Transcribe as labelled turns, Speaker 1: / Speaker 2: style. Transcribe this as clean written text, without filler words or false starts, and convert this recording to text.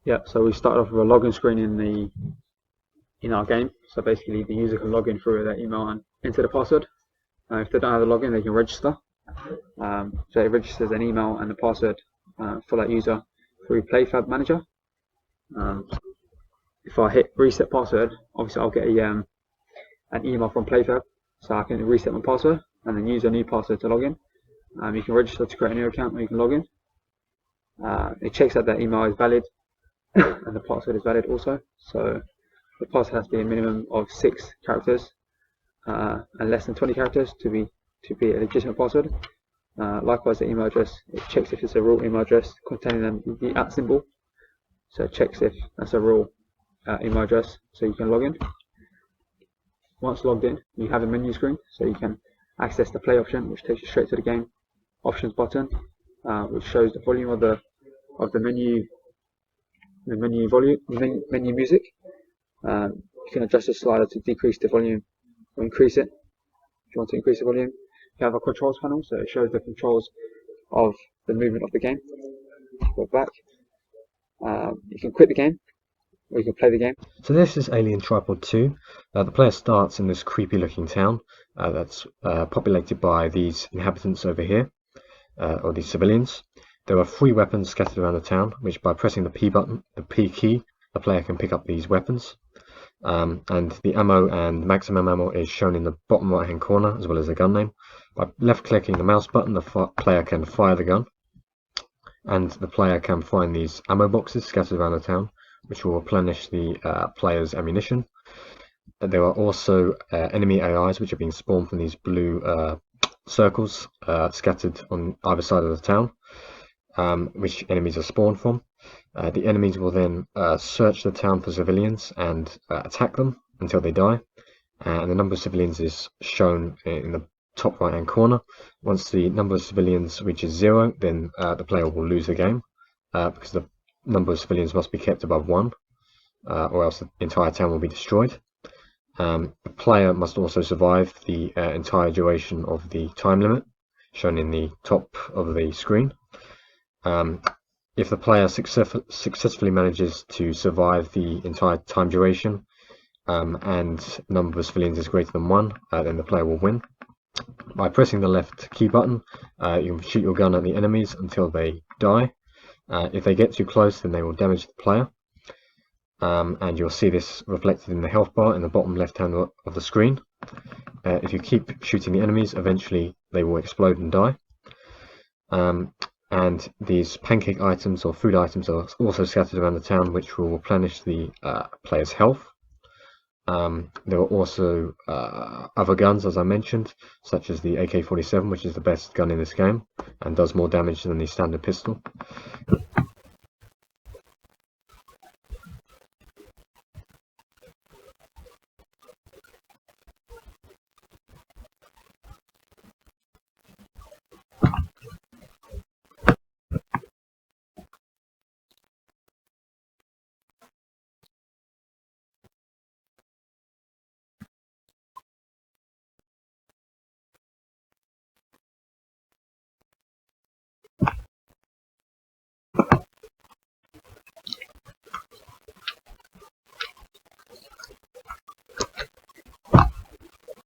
Speaker 1: Yeah, so we started off with a login screen in our game. So basically, the user can log in through their email and enter the password. If they don't have a login, they can register. So it registers an email and the password for that user through PlayFab Manager. Um, if I hit reset password, obviously I'll get an email from PlayFab, so I can reset my password and then use a new password to log in. You can register to create a new account, or you can log in. It checks that email is valid and the password is valid also. So the password has to be a minimum of 6 characters and less than 20 characters to be a legitimate password. Likewise, the email address, it checks if it's a real email address containing the @ symbol. So it checks if that's a real email address, so you can log in. Once logged in, you have a menu screen, so you can access the play option, which takes you straight to the game options button, which shows the volume of the menu menu music. You can adjust the slider to decrease the volume or increase it. If you want to increase the volume, you have a controls panel, so it shows the controls of the movement of the game. Go back. You can quit the game, or you can play the game.
Speaker 2: So this is Alien Tripod 2. The player starts in this creepy looking town that's populated by these inhabitants over here, or these civilians. There are 3 weapons scattered around the town, which by pressing the P button, the P key, the player can pick up these weapons. And the ammo and maximum ammo is shown in the bottom right hand corner, as well as the gun name. By left clicking the mouse button, the player can fire the gun, and the player can find these ammo boxes scattered around the town, which will replenish the player's ammunition. There are also enemy AIs which are being spawned from these blue circles scattered on either side of the town, which enemies are spawned from. The enemies will then search the town for civilians and attack them until they die. And the number of civilians is shown in the top right hand corner. Once the number of civilians reaches 0, then the player will lose the game, because the number of civilians must be kept above 1, or else the entire town will be destroyed. The player must also survive the entire duration of the time limit shown in the top of the screen. If the player successfully manages to survive the entire time duration and number of civilians is greater than 1, then the player will win. By pressing the left key button, you can shoot your gun at the enemies until they die. If they get too close, then they will damage the player. And you'll see this reflected in the health bar in the bottom left hand of the screen. If you keep shooting the enemies, eventually they will explode and die. And these pancake items or food items are also scattered around the town, which will replenish the player's health. There are also other guns, as I mentioned, such as the AK-47, which is the best gun in this game and does more damage than the standard pistol.